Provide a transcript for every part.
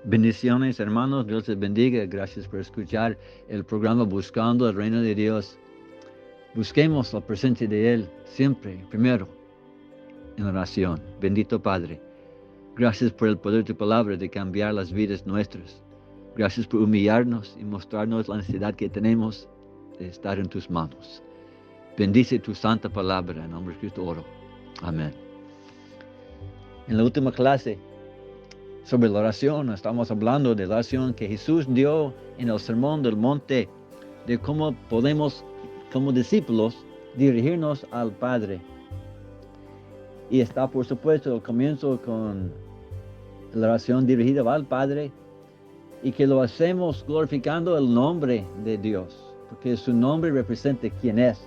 Bendiciones, hermanos. Dios les bendiga. Gracias por escuchar el programa Buscando el Reino de Dios. Busquemos la presencia de Él siempre, primero, en oración. Bendito Padre, gracias por el poder de tu palabra de cambiar las vidas nuestras. Gracias por humillarnos y mostrarnos la necesidad que tenemos de estar en tus manos. Bendice tu santa palabra. En nombre de Cristo oro. Amén. En la última clase sobre la oración, estamos hablando de la oración que Jesús dio en el Sermón del Monte, de cómo podemos, como discípulos, dirigirnos al Padre. Y está, por supuesto, el comienzo con la oración dirigida al Padre, y que lo hacemos glorificando el nombre de Dios, porque su nombre representa quién es.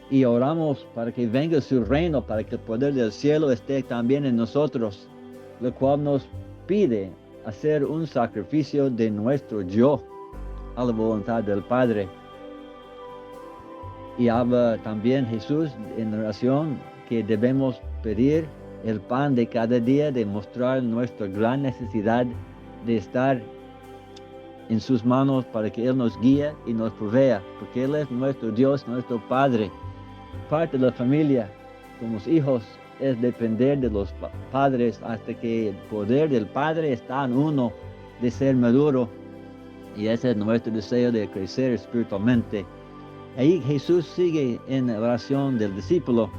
Y oramos para que venga su reino, para que el poder del cielo esté también en nosotros, lo cual nos pide hacer un sacrificio de nuestro yo a la voluntad del Padre. Y habla también Jesús en la oración que debemos pedir el pan de cada día, de mostrar nuestra gran necesidad de estar en sus manos para que Él nos guíe y nos provea, porque Él es nuestro Dios, nuestro Padre. Parte de la familia, como hijos, es depender de los padres hasta que el poder del Padre está en uno de ser maduro, y ese es nuestro deseo de crecer espiritualmente. Ahí Jesús sigue en la oración del discípulo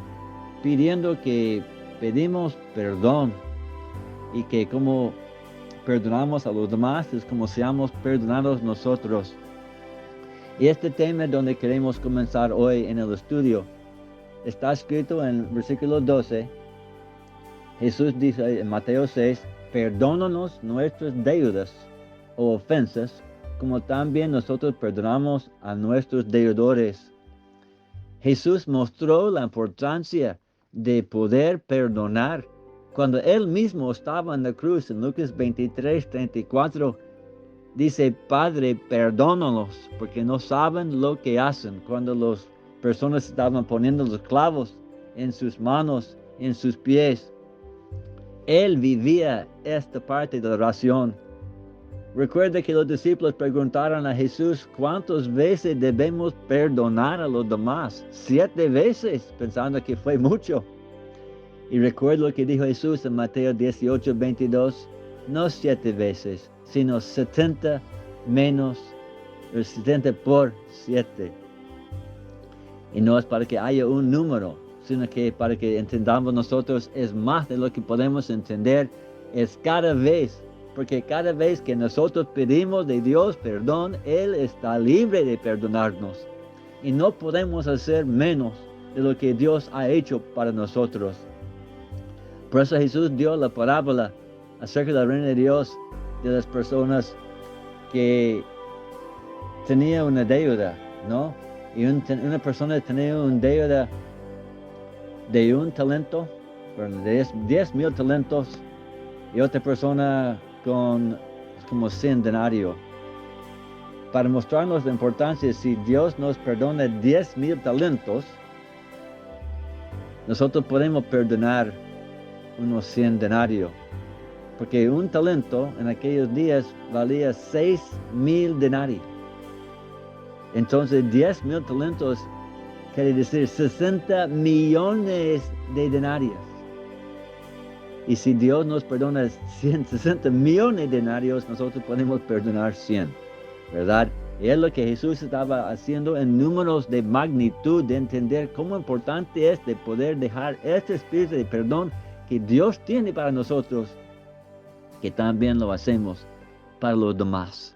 pidiendo que pedimos perdón y que como perdonamos a los demás es como seamos perdonados nosotros. Y este tema es donde queremos comenzar hoy en el estudio. Está escrito en el versículo 12. Jesús dice en Mateo 6, perdónanos nuestras deudas o ofensas, como también nosotros perdonamos a nuestros deudores. Jesús mostró la importancia de poder perdonar cuando Él mismo estaba en la cruz. En Lucas 23:34 dice, Padre, perdónalos, porque no saben lo que hacen. Cuando las personas estaban poniendo los clavos en sus manos, en sus pies, Él vivía esta parte de la oración. Recuerda que los discípulos preguntaron a Jesús cuántas veces debemos perdonar a los demás. 7 veces, pensando que fue mucho. Y recuerdo lo que dijo Jesús en Mateo 18:22, no 7 veces, sino 70 menos, el 70 por 7. Y no es para que haya un número, sino que para que entendamos nosotros es más de lo que podemos entender, es cada vez, porque cada vez que nosotros pedimos de Dios perdón, Él está libre de perdonarnos. Y no podemos hacer menos de lo que Dios ha hecho para nosotros. Por eso Jesús dio la parábola acerca del reino de Dios de las personas que tenían una deuda, ¿no? Y una persona tenía una deuda de 1 talento, de 10,000 talentos, y otra persona con como 100 denarios. Para mostrarnos la importancia, si Dios nos perdona 10,000 talentos, nosotros podemos perdonar unos 100 denarios. Porque un talento en aquellos días valía 6,000 denarios. Entonces 10,000 talentos quiere decir 60 millones de denarios. Y si Dios nos perdona 160 millones de denarios, nosotros podemos perdonar 100, ¿verdad? Y es lo que Jesús estaba haciendo en números de magnitud, de entender cómo importante es de poder dejar este espíritu de perdón que Dios tiene para nosotros, que también lo hacemos para los demás.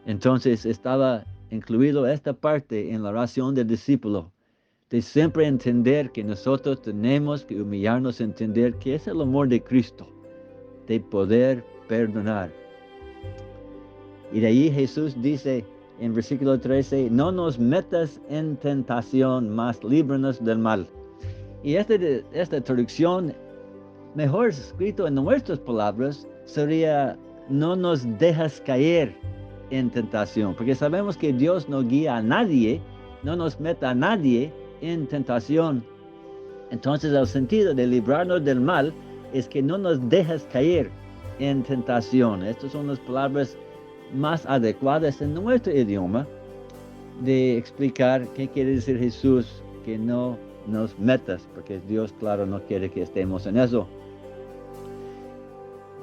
Entonces estaba incluido esta parte en la oración del discípulo, de siempre entender que nosotros tenemos que humillarnos, entender que es el amor de Cristo, de poder perdonar. Y de ahí Jesús dice en versículo 13, no nos metas en tentación, mas líbranos del mal. Y esta traducción, mejor escrito en nuestras palabras, sería no nos dejas caer en tentación, porque sabemos que Dios no guía a nadie, no nos meta a nadie en tentación. Entonces el sentido de librarnos del mal es que no nos dejas caer. en tentación. Estas son las palabras más adecuadas en nuestro idioma de explicar qué quiere decir Jesús, que no nos metas, porque Dios, claro, no quiere que estemos en eso.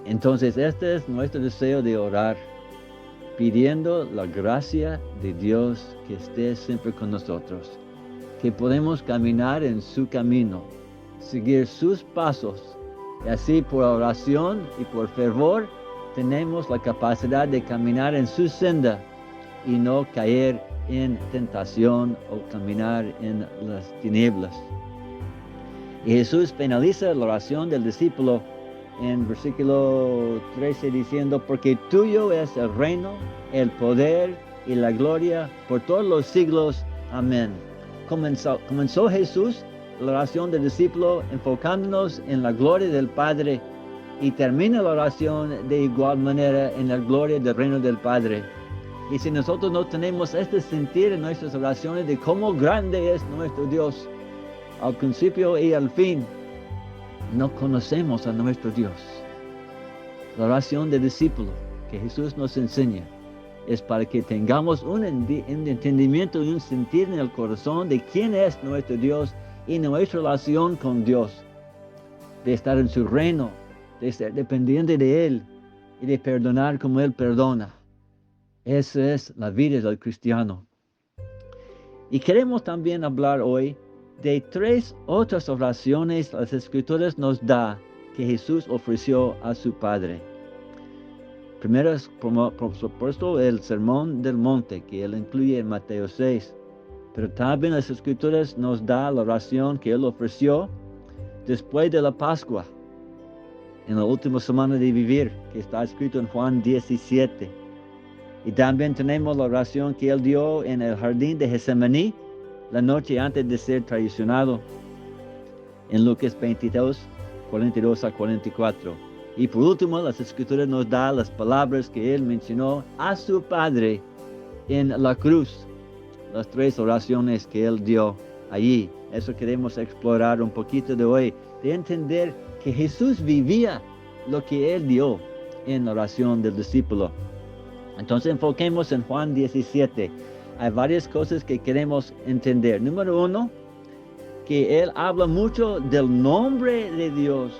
Entonces, este es nuestro deseo de orar, pidiendo la gracia de Dios que esté siempre con nosotros, que podemos caminar en su camino, seguir sus pasos, y así por oración y por fervor tenemos la capacidad de caminar en su senda y no caer en tentación o caminar en las tinieblas. Y Jesús finaliza la oración del discípulo en versículo 13 diciendo, porque tuyo es el reino, el poder y la gloria por todos los siglos. Amén. Comenzó Jesús la oración del discípulo enfocándonos en la gloria del Padre y termina la oración de igual manera en la gloria del reino del Padre. Y si nosotros no tenemos este sentir en nuestras oraciones de cómo grande es nuestro Dios, al principio y al fin, no conocemos a nuestro Dios. La oración del discípulo que Jesús nos enseña es para que tengamos un entendimiento y un sentir en el corazón de quién es nuestro Dios y nuestra relación con Dios, de estar en su reino, de ser dependiente de Él y de perdonar como Él perdona. Esa es la vida del cristiano. Y queremos también hablar hoy de 3 otras oraciones las Escrituras nos da que Jesús ofreció a su Padre. Primero es, por supuesto, el Sermón del Monte, que Él incluye en Mateo 6. Pero también las Escrituras nos da la oración que Él ofreció después de la Pascua, en la última semana de vivir, que está escrito en Juan 17. Y también tenemos la oración que Él dio en el jardín de Getsemaní, la noche antes de ser traicionado, en Lucas 22, 42 a 44. Y por último, las Escrituras nos dan las palabras que Él mencionó a su Padre en la cruz. Las 3 oraciones que Él dio allí. Eso queremos explorar un poquito de hoy, de entender que Jesús vivía lo que Él dio en la oración del discípulo. Entonces enfoquemos en Juan 17. Hay varias cosas que queremos entender. Número 1, que Él habla mucho del nombre de Dios.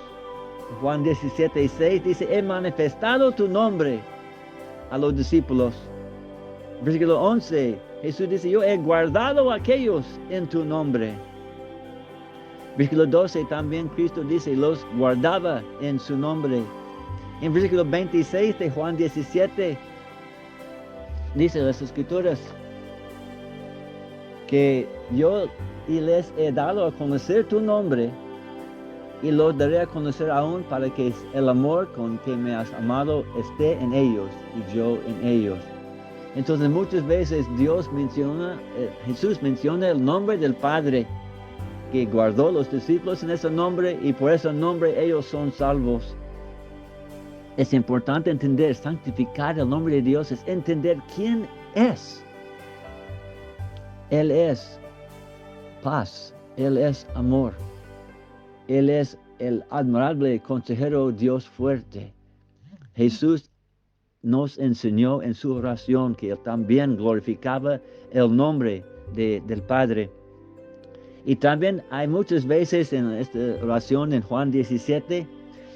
Juan 17, 6 dice, he manifestado tu nombre a los discípulos. Versículo 11, Jesús dice, yo he guardado a aquellos en tu nombre. Versículo 12, también Cristo dice, los guardaba en su nombre. En versículo 26 de Juan 17, dice las Escrituras, que yo les he dado a conocer tu nombre y los daré a conocer aún para que el amor con que me has amado esté en ellos y yo en ellos. Entonces muchas veces Jesús menciona el nombre del Padre que guardó los discípulos en ese nombre y por ese nombre ellos son salvos. Es importante entender, santificar el nombre de Dios es entender quién es. Él es paz, Él es amor, Él es el admirable consejero Dios fuerte. Jesús nos enseñó en su oración que Él también glorificaba el nombre del Padre. Y también hay muchas veces en esta oración en Juan 17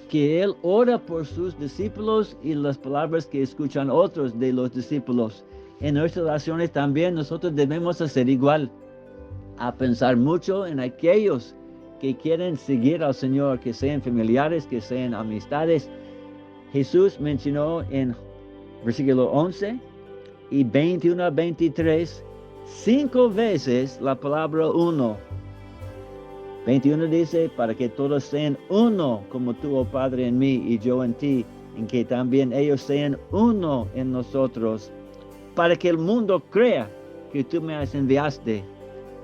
que Él ora por sus discípulos y las palabras que escuchan otros de los discípulos. En nuestras oraciones también nosotros debemos hacer igual, a pensar mucho en aquellos que quieren seguir al Señor, que sean familiares, que sean amistades. Jesús mencionó en versículo 11 y 21 a 23, 5 veces la palabra uno. 21 dice, para que todos sean uno, como tú, oh Padre, en mí y yo en ti, en que también ellos sean uno en nosotros, para que el mundo crea que tú me has enviaste.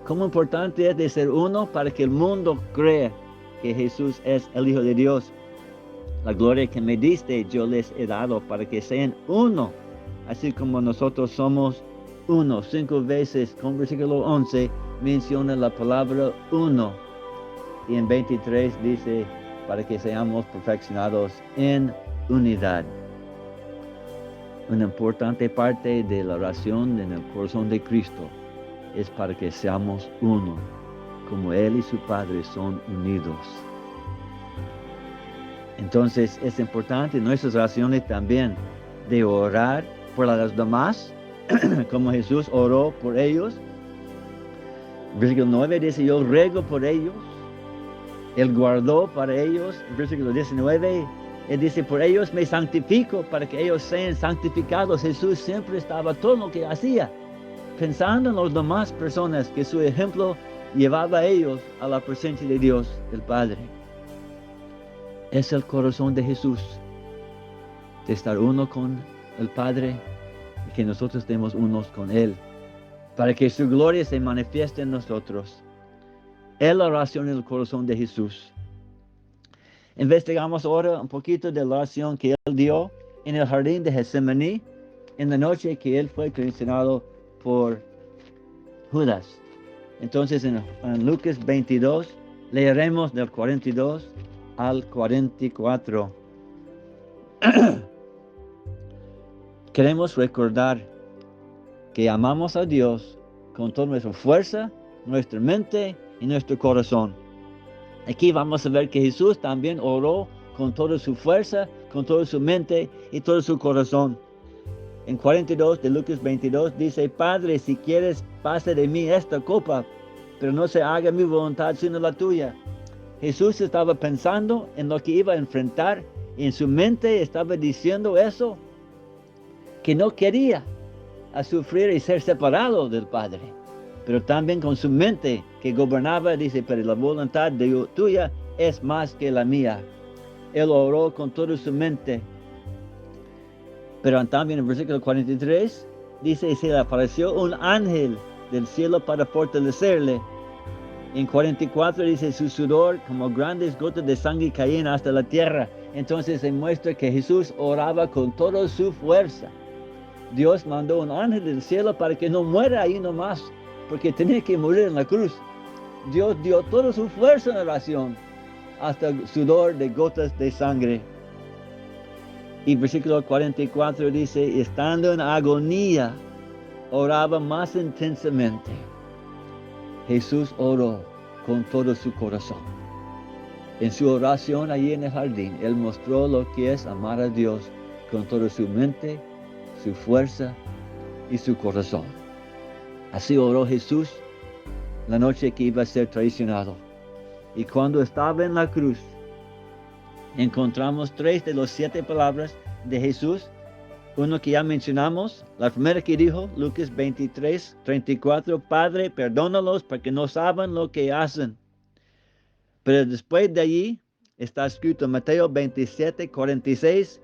¿Cómo importante es de ser uno para que el mundo crea que Jesús es el Hijo de Dios? La gloria que me diste yo les he dado para que sean uno, así como nosotros somos uno. 5 veces con versículo 11 menciona la palabra uno. Y en 23 dice, para que seamos perfeccionados en unidad. Una importante parte de la oración en el corazón de Cristo es para que seamos uno, como Él y su Padre son unidos. Entonces es importante en nuestras oraciones también de orar por los demás, como Jesús oró por ellos. Versículo 9 dice, yo ruego por ellos. Él guardó para ellos. Versículo 19, Él dice, por ellos me santifico para que ellos sean santificados. Jesús siempre estaba todo lo que hacía, pensando en las demás personas, que su ejemplo llevaba a ellos a la presencia de Dios, el Padre. Es el corazón de Jesús, de estar uno con el Padre y que nosotros estemos unos con Él, para que su gloria se manifieste en nosotros. Es la oración en el corazón de Jesús. Investigamos ahora un poquito de la oración que Él dio en el jardín de Getsemaní, en la noche que Él fue traicionado por Judas. Entonces en Lucas 22, leeremos del 42 al 44. Queremos recordar que amamos a Dios con toda nuestra fuerza, nuestra mente y nuestro corazón. Aquí vamos a ver que Jesús también oró con toda su fuerza, con toda su mente y todo su corazón. En 42 de Lucas 22 dice, Padre, si quieres, pase de mí esta copa, pero no se haga mi voluntad sino la tuya. Jesús estaba pensando en lo que iba a enfrentar y en su mente estaba diciendo eso, que no quería a sufrir y ser separado del Padre, pero también con su mente que gobernaba, dice, pero la voluntad tuya es más que la mía. Él oró con toda su mente. Pero también en el versículo 43 dice, y se le apareció un ángel del cielo para fortalecerle. En 44 dice, su sudor como grandes gotas de sangre caían hasta la tierra. Entonces se muestra que Jesús oraba con toda su fuerza. Dios mandó un ángel del cielo para que no muera ahí nomás, porque tenía que morir en la cruz. Dios dio toda su fuerza en la oración, hasta el sudor de gotas de sangre. Y versículo 44 dice, estando en agonía, oraba más intensamente. Jesús oró con todo su corazón. En su oración allí en el jardín, Él mostró lo que es amar a Dios con toda su mente, su fuerza y su corazón. Así oró Jesús la noche que iba a ser traicionado. Y cuando estaba en la cruz, encontramos 3 de las 7 palabras de Jesús. Uno que ya mencionamos, la primera que dijo, Lucas 23, 34, Padre, perdónalos porque no saben lo que hacen. Pero después de allí está escrito en Mateo 27, 46,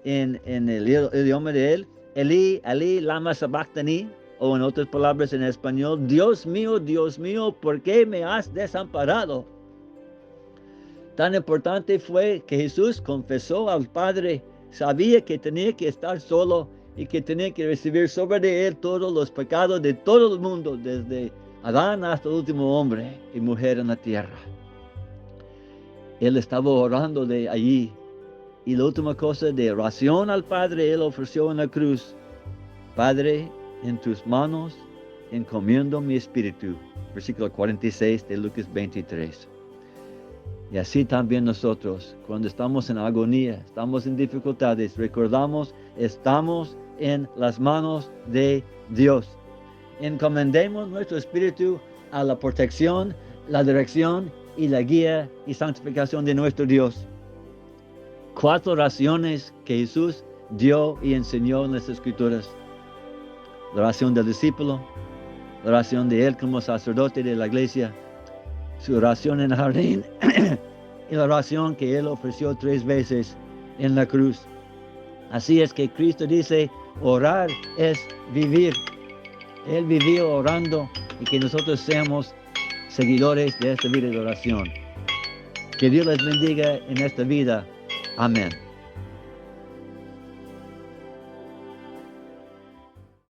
en el idioma de él, Eli, Eli, lama sabachthani, o en otras palabras en español, Dios mío, ¿por qué me has desamparado? Tan importante fue que Jesús confesó al Padre, sabía que tenía que estar solo y que tenía que recibir sobre de él todos los pecados de todo el mundo, desde Adán hasta el último hombre y mujer en la tierra. Él estaba orando de allí. Y la última cosa de oración al Padre, Él ofreció en la cruz. Padre, en tus manos encomiendo mi espíritu. Versículo 46 de Lucas 23. Y así también nosotros, cuando estamos en agonía, estamos en dificultades, recordamos, estamos en las manos de Dios. Encomendemos nuestro espíritu a la protección, la dirección y la guía y santificación de nuestro Dios. 4 oraciones que Jesús dio y enseñó en las Escrituras. La oración del discípulo, la oración de él como sacerdote de la iglesia, su oración en el jardín y la oración que él ofreció 3 veces en la cruz. Así es que Cristo dice, orar es vivir. Él vivió orando y que nosotros seamos seguidores de esta vida de oración. Que Dios les bendiga en esta vida. Amén.